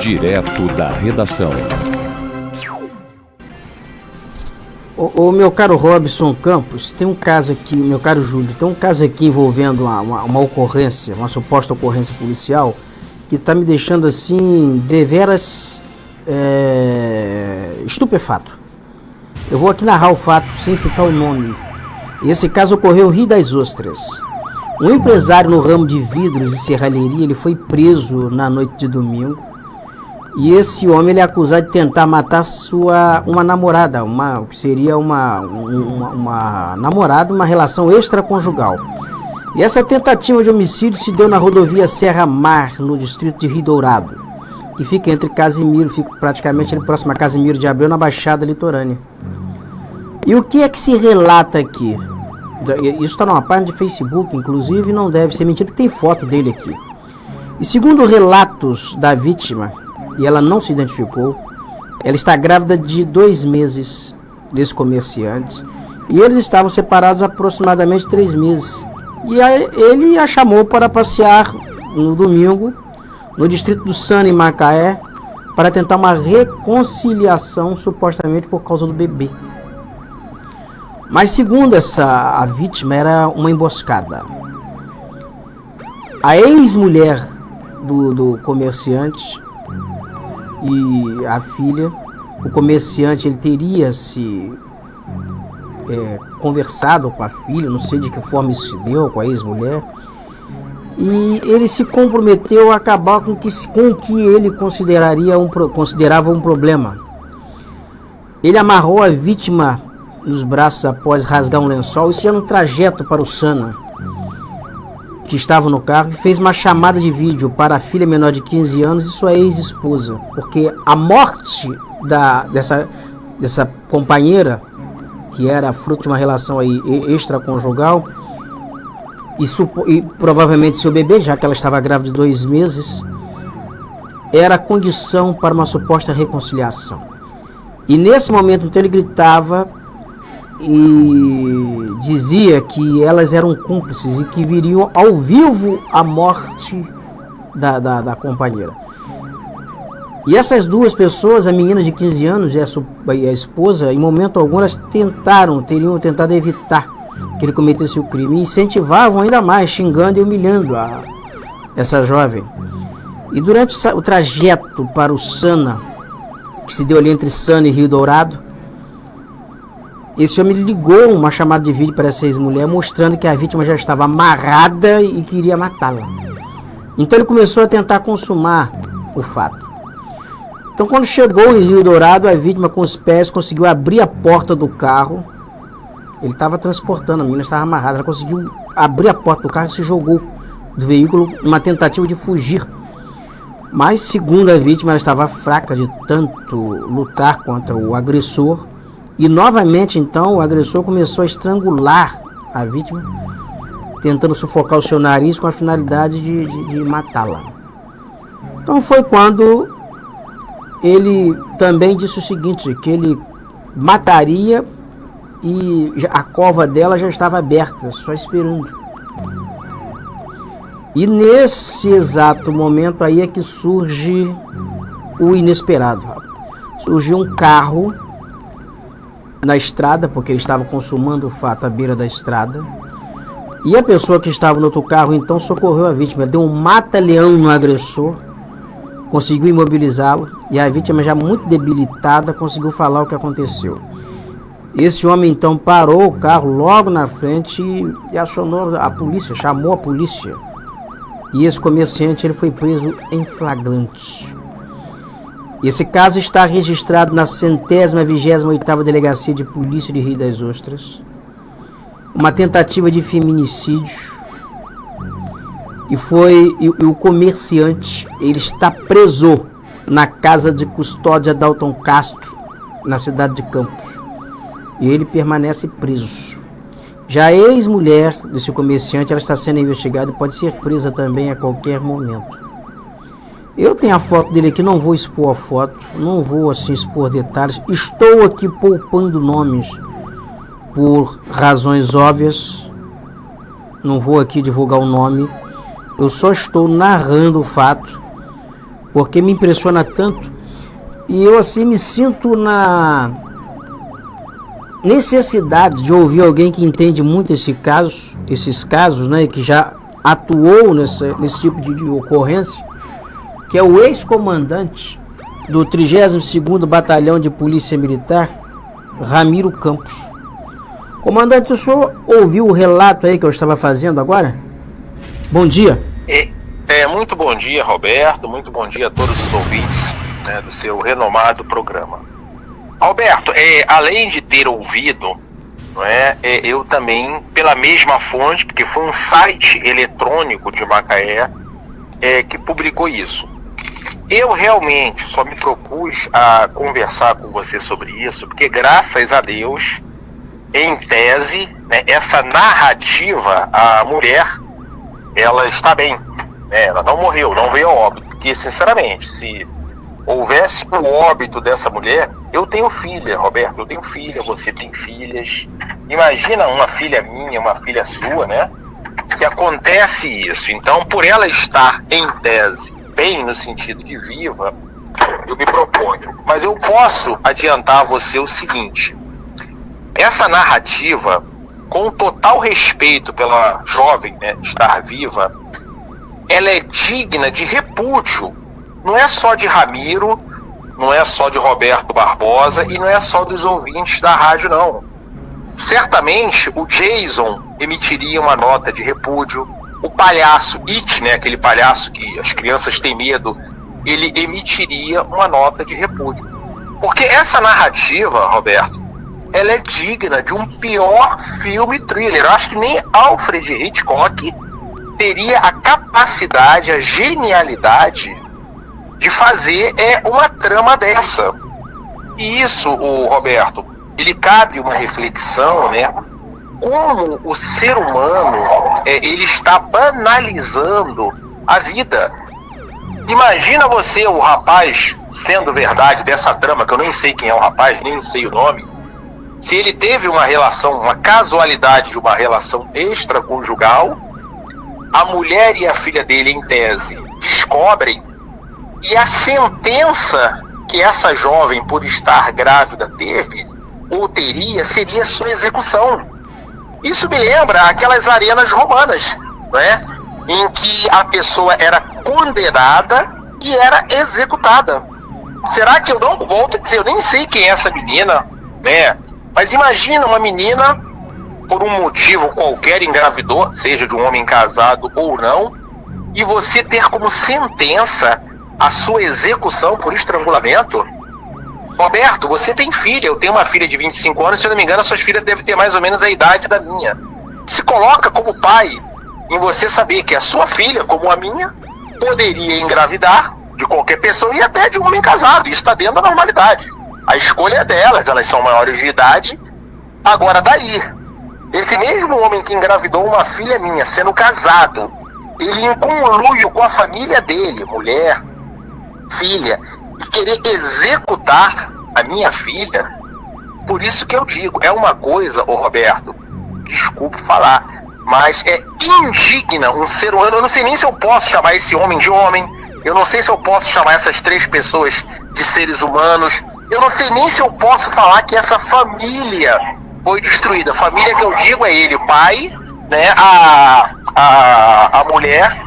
Direto da redação. O meu caro Robson Campos, tem um caso aqui, meu caro Júlio, tem um caso aqui envolvendo uma ocorrência, uma suposta ocorrência policial, que está me deixando assim, deveras estupefato. Eu vou aqui narrar o fato sem citar o nome. Esse caso ocorreu no Rio das Ostras. Um empresário no ramo de vidros e serralheria, ele foi preso na noite de domingo. E esse homem ele é acusado de tentar matar uma namorada, que seria uma namorada, uma relação extraconjugal. E essa tentativa de homicídio se deu na rodovia Serra Mar, no distrito de Rio Dourado, que fica entre Casimiro, fica praticamente ali próximo a Casimiro de Abreu, na Baixada Litorânea. E o que é que se relata aqui? Isso está numa página de Facebook, inclusive, não deve ser mentira, porque tem foto dele aqui. E segundo relatos da vítima, e ela não se identificou, ela está grávida de 2 meses desse comerciante, e eles estavam separados há aproximadamente 3 meses. E ele a chamou para passear no domingo, no distrito do Sana, em Macaé, para tentar uma reconciliação, supostamente por causa do bebê. Mas segundo a vítima, era uma emboscada. A ex-mulher do comerciante e a filha, o comerciante ele teria se conversado com a filha, não sei de que forma isso se deu, com a ex-mulher, e ele se comprometeu a acabar com o que ele considerava um problema. Ele amarrou a vítima nos braços após rasgar um lençol, isso já no trajeto para o Sana, que estava no carro, e fez uma chamada de vídeo para a filha menor de 15 anos e sua ex-esposa, porque a morte dessa companheira, que era fruto de uma relação aí extraconjugal, e provavelmente seu bebê, já que ela estava grávida de 2 meses, era a condição para uma suposta reconciliação. E nesse momento, então, ele gritava e dizia que elas eram cúmplices e que viriam ao vivo a morte da companheira. E essas duas pessoas, a menina de 15 anos e a esposa, em momento algum elas teriam tentado evitar que ele cometesse o crime, e incentivavam ainda mais, xingando e humilhando essa jovem. E durante o trajeto para o Sana, que se deu ali entre Sana e Rio Dourado, esse homem ligou uma chamada de vídeo para essa ex-mulher, mostrando que a vítima já estava amarrada e queria matá-la. Então ele começou a tentar consumar o fato. Então, quando chegou em Rio Dourado, a vítima com os pés conseguiu abrir a porta do carro. Ele estava transportando, a menina estava amarrada. Ela conseguiu abrir a porta do carro e se jogou do veículo numa tentativa de fugir. Mas, segundo a vítima, ela estava fraca de tanto lutar contra o agressor. E novamente, então, o agressor começou a estrangular a vítima, tentando sufocar o seu nariz com a finalidade de matá-la. Então foi quando ele também disse o seguinte, que ele mataria e a cova dela já estava aberta, só esperando. E nesse exato momento aí é que surge o inesperado. Surgiu um carro na estrada, porque ele estava consumando o fato à beira da estrada, e a pessoa que estava no outro carro então socorreu a vítima, deu um mata-leão no agressor, conseguiu imobilizá-lo, e a vítima, já muito debilitada, conseguiu falar o que aconteceu. Esse homem então parou o carro logo na frente e acionou a polícia, chamou a polícia, e esse comerciante ele foi preso em flagrante. Esse caso está registrado na 128ª Delegacia de Polícia de Rio das Ostras. Uma tentativa de feminicídio. E o comerciante, ele está preso na casa de custódia Dalton Castro, na cidade de Campos. E ele permanece preso. Já a ex-mulher desse comerciante, ela está sendo investigada e pode ser presa também a qualquer momento. Eu tenho a foto dele aqui, não vou expor a foto, não vou assim expor detalhes. Estou aqui poupando nomes por razões óbvias. Não vou aqui divulgar o nome. Eu só estou narrando o fato, porque me impressiona tanto. E eu assim me sinto na necessidade de ouvir alguém que entende muito esses casos, né, e que já atuou nesse tipo de ocorrência, que é o ex-comandante do 32º Batalhão de Polícia Militar, Ramiro Campos. Comandante, o senhor ouviu o relato aí que eu estava fazendo agora? Bom dia. Muito bom dia, Roberto. Muito bom dia a todos os ouvintes, né, do seu renomado programa. Roberto, além de ter ouvido, não é, eu também, pela mesma fonte, porque foi um site eletrônico de Macaé que publicou isso. Eu realmente só me propus a conversar com você sobre isso, porque graças a Deus, em tese, né, essa narrativa, a mulher, ela está bem, né, ela não morreu, não veio a óbito, porque sinceramente, se houvesse o óbito dessa mulher, eu tenho filha, Roberto, eu tenho filha, você tem filhas, imagina uma filha minha, uma filha sua, né, que acontece isso. Então, por ela estar em tese bem, no sentido de viva, eu me proponho. Mas eu posso adiantar a você o seguinte: essa narrativa, com total respeito pela jovem, né, estar viva, ela é digna de repúdio. Não é só de Ramiro, não é só de Roberto Barbosa e não é só dos ouvintes da rádio, não. Certamente o Jason emitiria uma nota de repúdio. O palhaço It, né, aquele palhaço que as crianças têm medo, ele emitiria uma nota de repúdio. Porque essa narrativa, Roberto, ela é digna de um pior filme thriller. Eu acho que nem Alfred Hitchcock teria a capacidade, a genialidade de fazer uma trama dessa. E isso, Roberto, ele cabe uma reflexão, né? Como o ser humano ele está banalizando a vida. Imagina você, o rapaz, sendo verdade dessa trama, que eu nem sei quem é o rapaz, nem sei o nome, se ele teve uma relação, uma casualidade de uma relação extraconjugal, a mulher e a filha dele, em tese, descobrem, e a sentença que essa jovem, por estar grávida, teve ou teria, seria sua execução. Isso me lembra aquelas arenas romanas, né, em que a pessoa era condenada e era executada. Será que eu não volto a dizer, eu nem sei quem é essa menina, né? Mas imagina uma menina, por um motivo qualquer, engravidou, seja de um homem casado ou não, e você ter como sentença a sua execução por estrangulamento. Roberto, você tem filha, eu tenho uma filha de 25 anos, se eu não me engano, as suas filhas devem ter mais ou menos a idade da minha. Se coloca como pai em você saber que a sua filha, como a minha, poderia engravidar de qualquer pessoa e até de um homem casado. Isso está dentro da normalidade. A escolha é delas, elas são maiores de idade. Agora daí, esse mesmo homem que engravidou uma filha minha, sendo casado, ele em conluio com a família dele, mulher, filha, e querer executar a minha filha. Por isso que eu digo, é uma coisa, Roberto, desculpe falar, mas é indigna um ser humano. Eu não sei nem se eu posso chamar esse homem de homem, eu não sei se eu posso chamar essas três pessoas de seres humanos, eu não sei nem se eu posso falar que essa família foi destruída. A família que eu digo é ele, o pai, né, a mulher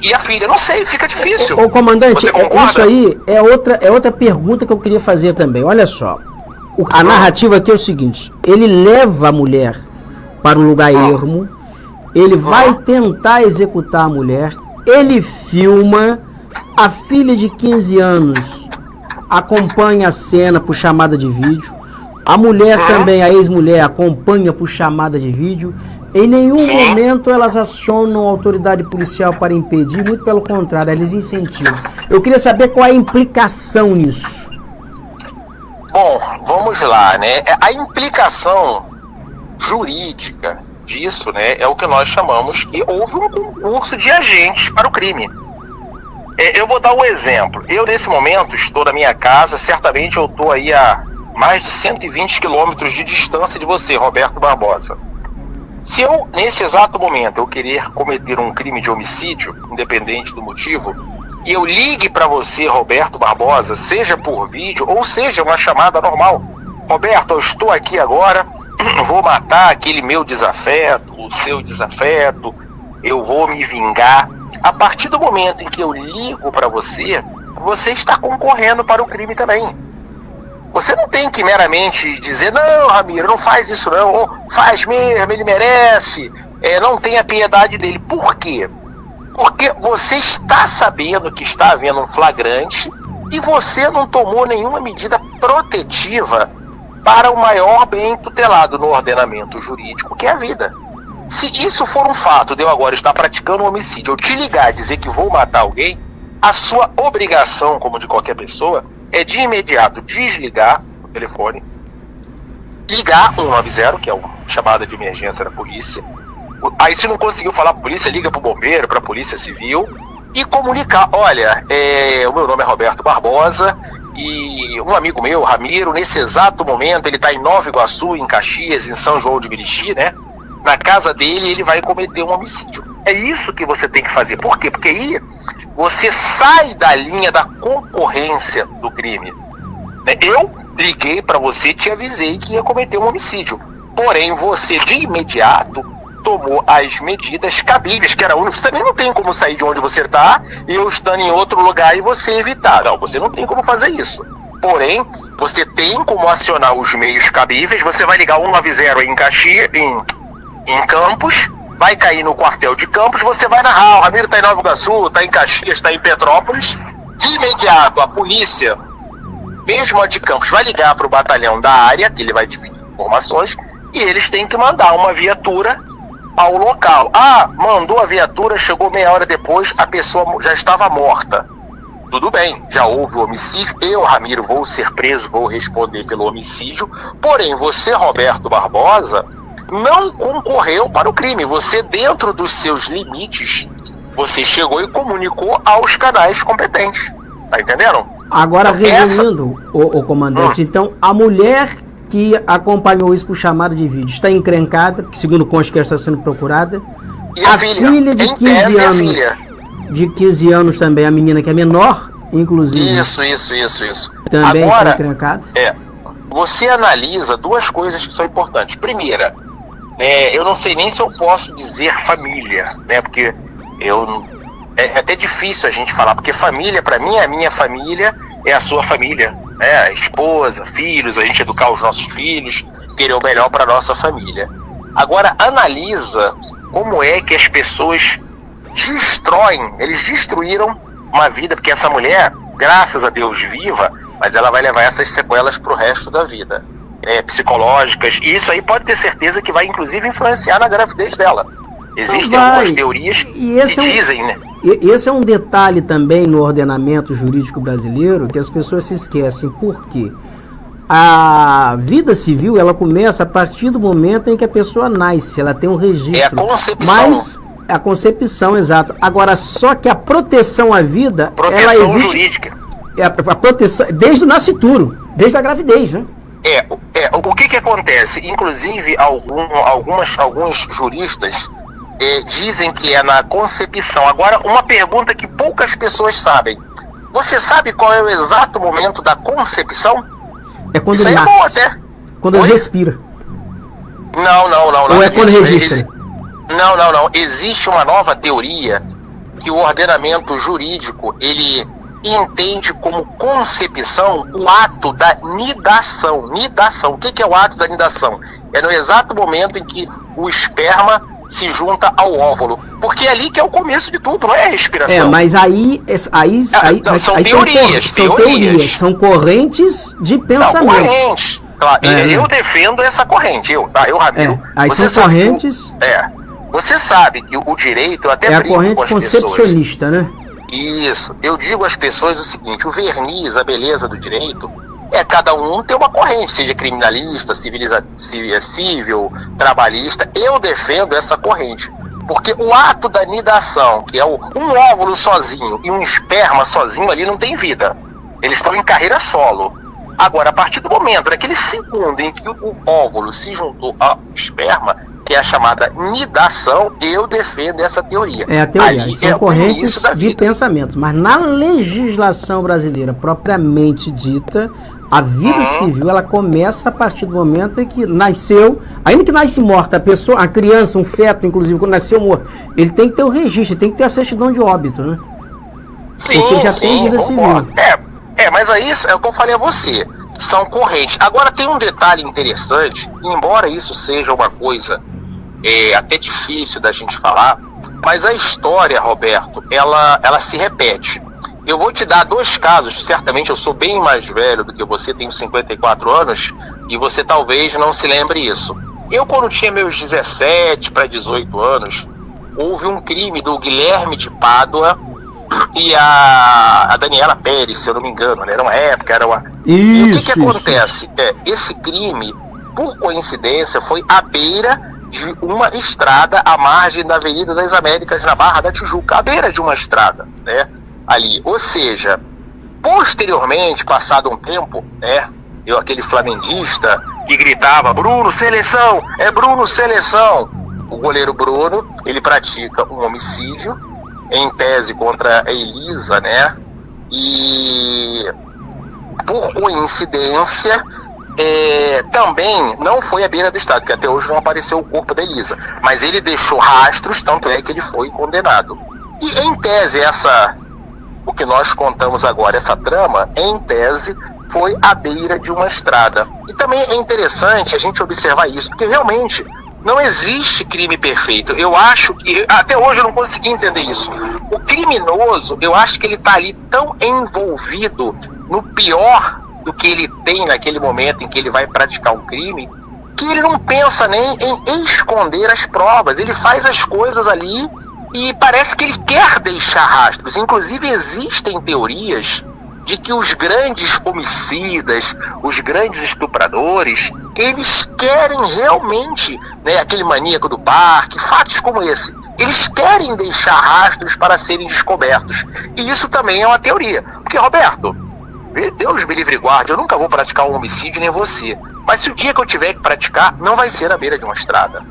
e a filha. Não sei, fica difícil. Ô comandante, isso aí é outra pergunta que eu queria fazer também. Olha só, a narrativa aqui é o seguinte: ele leva a mulher para um lugar ermo, ele vai tentar executar a mulher, ele filma, a filha de 15 anos acompanha a cena por chamada de vídeo, a mulher também, a ex-mulher, acompanha por chamada de vídeo. Em nenhum momento elas acionam a autoridade policial para impedir, muito pelo contrário, eles incentivam. Eu queria saber qual é a implicação nisso. Bom, vamos lá, né? A implicação jurídica disso, né, é o que nós chamamos que houve um concurso de agentes para o crime. Eu vou dar um exemplo. Eu, nesse momento, estou na minha casa, certamente eu estou aí a mais de 120 quilômetros de distância de você, Roberto Barbosa. Se eu, nesse exato momento, eu querer cometer um crime de homicídio, independente do motivo, e eu ligue para você, Roberto Barbosa, seja por vídeo ou seja uma chamada normal. Roberto, eu estou aqui agora, vou matar aquele meu desafeto, o seu desafeto, eu vou me vingar. A partir do momento em que eu ligo para você, você está concorrendo para o crime também. Você não tem que meramente dizer, não, Ramiro, não faz isso não, ou faz mesmo, ele merece, não tenha piedade dele. Por quê? Porque você está sabendo que está havendo um flagrante e você não tomou nenhuma medida protetiva para o maior bem tutelado no ordenamento jurídico, que é a vida. Se isso for um fato de eu agora estar praticando um homicídio, eu te ligar e dizer que vou matar alguém, a sua obrigação, como de qualquer pessoa, é de imediato desligar o telefone, ligar 190, que é uma chamada de emergência da polícia. Aí se não conseguiu falar para a polícia, liga para o bombeiro, para a polícia civil e comunicar, olha, o meu nome é Roberto Barbosa e um amigo meu, Ramiro, nesse exato momento ele está em Nova Iguaçu, em Caxias, em São João de Meriti, né? Na casa dele ele vai cometer um homicídio. É isso que você tem que fazer. Por quê? Porque aí você sai da linha da concorrência do crime. Eu liguei para você e te avisei que ia cometer um homicídio. Porém, você de imediato tomou as medidas cabíveis, que era único. Você também não tem como sair de onde você está e eu estando em outro lugar e você evitar. Não, você não tem como fazer isso. Porém, você tem como acionar os meios cabíveis. Você vai ligar 190 em Caxias, em Campos, vai cair no quartel de Campos, você vai narrar, o Ramiro está em Nova Iguaçu, está em Caxias, está em Petrópolis. De imediato, a polícia, mesmo a de Campos, vai ligar para o batalhão da área, que ele vai dividir informações, e eles têm que mandar uma viatura ao local. Mandou a viatura, chegou meia hora depois, a pessoa já estava morta. Tudo bem, já houve o homicídio, eu, Ramiro, vou ser preso, vou responder pelo homicídio, porém, você, Roberto Barbosa, não concorreu para o crime. Você, dentro dos seus limites, você chegou e comunicou aos canais competentes. Tá entendendo? Agora, resumindo, o comandante, então, a mulher que acompanhou isso por chamada de vídeo está encrencada, que segundo consta que ela está sendo procurada. E a filha de 15 anos, de 15 anos também, a menina que é menor, inclusive. Isso. Também está encrencada. Você analisa duas coisas que são importantes. Primeira, eu não sei nem se eu posso dizer família, né? Porque é até difícil a gente falar, porque família, para mim, a minha família é a sua família, né? A esposa, filhos, a gente educar os nossos filhos, querer o melhor para nossa família. Agora, analisa como é que as pessoas destroem, eles destruíram uma vida, porque essa mulher, graças a Deus, viva, mas ela vai levar essas sequelas pro resto da vida. Psicológicas, e isso aí pode ter certeza que vai inclusive influenciar na gravidez dela. Existem algumas teorias que dizem, né? Esse é um detalhe também no ordenamento jurídico brasileiro que as pessoas se esquecem. Por quê? A vida civil, ela começa a partir do momento em que a pessoa nasce, ela tem um registro. É a concepção. Mas a concepção, exato. Agora, só que a proteção à vida, ela existe, jurídica. A proteção desde o nascituro, desde a gravidez, né? O que acontece? Inclusive, alguns juristas dizem que é na concepção. Agora, uma pergunta que poucas pessoas sabem. Você sabe qual é o exato momento da concepção? É quando ele nasce. É bom até. Quando ele respira. Não. Ou é quando registra? Não. Existe uma nova teoria que o ordenamento jurídico, ele entende como concepção o ato da nidação. O que é o ato da nidação? É no exato momento em que o esperma se junta ao óvulo. Porque é ali que é o começo de tudo, não é a respiração. Mas aí são teorias. São correntes de pensamento. Não, correntes. Claro, eu defendo essa corrente. Ramiro. Aí são correntes. Você sabe que o direito, eu até é a corrente concepcionista, né? Isso. Eu digo às pessoas o seguinte: o verniz, a beleza do direito, cada um tem uma corrente, seja criminalista, civil, trabalhista. Eu defendo essa corrente. Porque o ato da nidação, que é um óvulo sozinho e um esperma sozinho ali, não tem vida. Eles estão em carreira solo. Agora, a partir do momento, naquele segundo em que o óvulo se juntou ao esperma, que é a chamada nidação, eu defendo essa teoria. É a teoria, Ali são correntes de pensamento, mas na legislação brasileira propriamente dita, a vida civil, ela começa a partir do momento em que nasceu, ainda que nasce morta, a pessoa, a criança, um feto, inclusive, quando nasceu morto, ele tem que ter o registro, tem que ter a certidão de óbito, né? Sim, já tem vida civil. Mas aí é o que eu falei a você, são correntes. Agora tem um detalhe interessante, embora isso seja uma coisa até difícil da gente falar, mas a história, Roberto, ela se repete. Eu vou te dar 2 casos, certamente eu sou bem mais velho do que você, tenho 54 anos, e você talvez não se lembre isso. Eu, quando tinha meus 17 para 18 anos, houve um crime do Guilherme de Pádua e a Daniela Pérez, se eu não me engano, né? Era uma época, E o que acontece? Esse crime, por coincidência, foi à beira de uma estrada à margem da Avenida das Américas, na Barra da Tijuca, à beira de uma estrada, né? Ali, ou seja, posteriormente, passado um tempo, né, aquele flamenguista que gritava, Bruno, seleção, Bruno, seleção. O goleiro Bruno, ele pratica um homicídio, em tese contra a Elisa, né, e por coincidência, também não foi à beira do estado, que até hoje não apareceu o corpo da Elisa, mas ele deixou rastros, tanto é que ele foi condenado. E em tese o que nós contamos agora, essa trama, em tese, foi à beira de uma estrada. E também é interessante a gente observar isso, porque realmente não existe crime perfeito. Eu acho que, até hoje eu não consegui entender isso. O criminoso, eu acho que ele está ali tão envolvido no pior do que ele tem naquele momento em que ele vai praticar um crime, que ele não pensa nem em esconder as provas. Ele faz as coisas ali e parece que ele quer deixar rastros. Inclusive existem teorias de que os grandes homicidas, os grandes estupradores, eles querem realmente, né, aquele maníaco do parque, fatos como esse, eles querem deixar rastros para serem descobertos. E isso também é uma teoria. Porque, Roberto, Deus me livre e guarde, eu nunca vou praticar um homicídio, nem você. Mas se o dia que eu tiver que praticar, não vai ser à beira de uma estrada.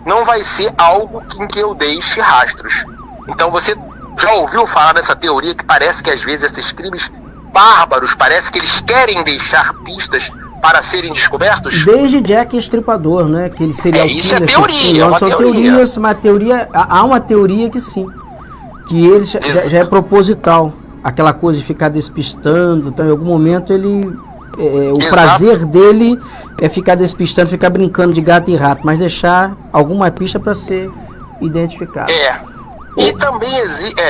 Não vai ser algo em que eu deixe rastros. Então você já ouviu falar dessa teoria que parece que às vezes esses crimes bárbaros, parece que eles querem deixar pistas para serem descobertos? Desde Jack Estripador, né? Que ele seria isso é teoria, são teorias, há uma teoria que sim, que ele já é proposital, aquela coisa de ficar despistando, então em algum momento ele o prazer dele é ficar despistando, ficar brincando de gato e rato, mas deixar alguma pista para ser identificado. E também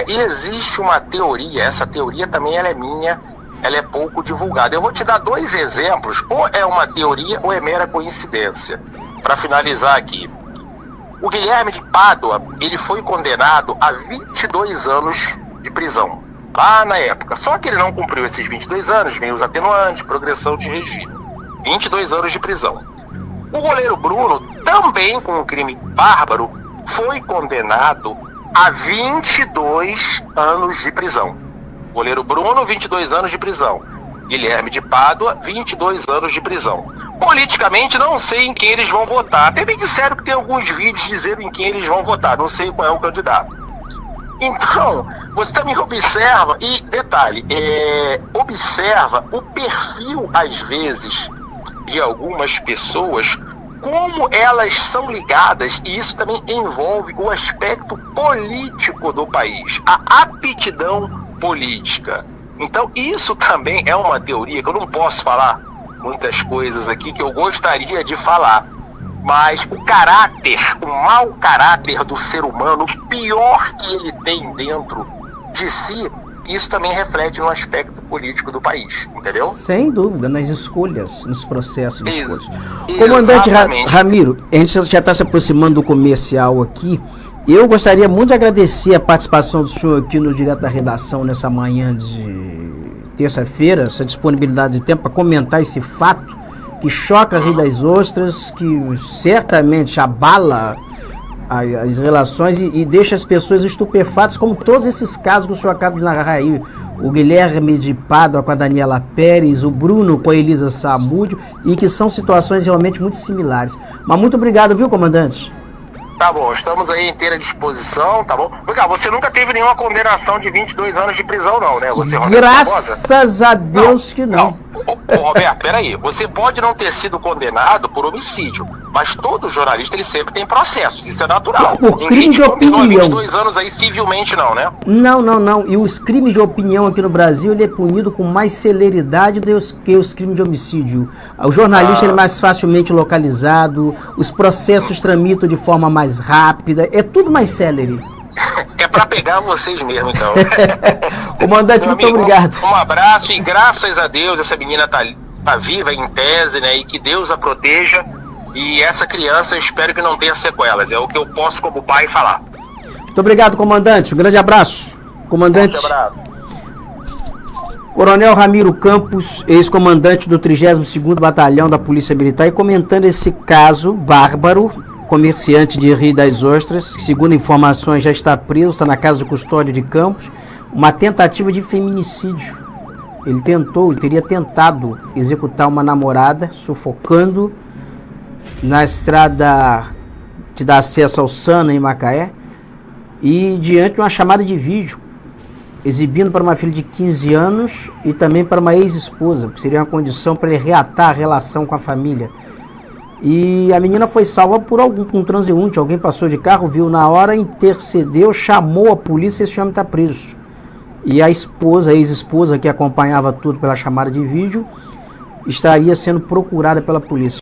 existe uma teoria, essa teoria também ela é minha, ela é pouco divulgada. Eu vou te dar 2 exemplos, ou é uma teoria ou é mera coincidência, para finalizar aqui. O Guilherme de Pádua, ele foi condenado a 22 anos de prisão, lá na época. Só que ele não cumpriu esses 22 anos, vem os atenuantes, progressão de regime. 22 anos de prisão. O goleiro Bruno, também com um crime bárbaro, foi condenado a 22 anos de prisão. Goleiro Bruno, 22 anos de prisão. Guilherme de Pádua, 22 anos de prisão. Politicamente, não sei em quem eles vão votar. Até me disseram que tem alguns vídeos dizendo em quem eles vão votar. Não sei qual é o candidato. Então, você também observa, e detalhe, observa o perfil, às vezes, de algumas pessoas, como elas são ligadas, e isso também envolve o aspecto político do país, a aptidão política. Então isso também é uma teoria, que eu não posso falar muitas coisas aqui que eu gostaria de falar, mas o caráter, o mau caráter do ser humano, o pior que ele tem dentro de si, isso também reflete no aspecto político do país, entendeu? Sem dúvida, nas escolhas, nos processos de escolhas. Comandante Ramiro, a gente já está se aproximando do comercial aqui. Eu gostaria muito de agradecer a participação do senhor aqui no Direto da Redação nessa manhã de terça-feira, essa disponibilidade de tempo para comentar esse fato que choca a Rio das Ostras, que certamente abala as relações e deixa as pessoas estupefatas, como todos esses casos que o senhor acaba de narrar aí, o Guilherme de Pádua com a Daniela Pérez, o Bruno com a Elisa Samúdio, e que são situações realmente muito similares. Mas muito obrigado, viu, comandante? Tá bom, estamos aí à inteira disposição, tá bom? Porque você nunca teve nenhuma condenação de 22 anos de prisão, não, né? Você, Roberto Graças a Deus que não. Ô, Roberto, peraí. Você pode não ter sido condenado por homicídio, mas todo jornalista, ele sempre tem processos. Isso é natural. Por crime de condenou opinião. 22 anos aí civilmente, não, né? Não. E os crimes de opinião aqui no Brasil, ele é punido com mais celeridade do que os crimes de homicídio. O jornalista ele é mais facilmente localizado, os processos tramitam de forma mais rápida, é tudo mais célere. É pra pegar vocês mesmo, então. Comandante, muito amigo, obrigado. Um abraço e graças a Deus essa menina tá viva em tese, né? E que Deus a proteja. E essa criança eu espero que não tenha sequelas. É o que eu posso, como pai, falar. Muito obrigado, comandante. Um grande abraço. Comandante. Um abraço. Coronel Ramiro Campos, ex-comandante do 32º Batalhão da Polícia Militar, e comentando esse caso bárbaro, comerciante de Rio das Ostras, que, segundo informações, já está preso, está na casa de custódia de Campos, uma tentativa de feminicídio. Ele teria tentado executar uma namorada, sufocando na estrada que dá acesso ao Sana, em Macaé, e diante de uma chamada de vídeo, exibindo para uma filha de 15 anos e também para uma ex-esposa, que seria uma condição para ele reatar a relação com a família. E a menina foi salva por um transeunte, alguém passou de carro, viu na hora, intercedeu, chamou a polícia e esse homem está preso. E a esposa, a ex-esposa que acompanhava tudo pela chamada de vídeo, estaria sendo procurada pela polícia.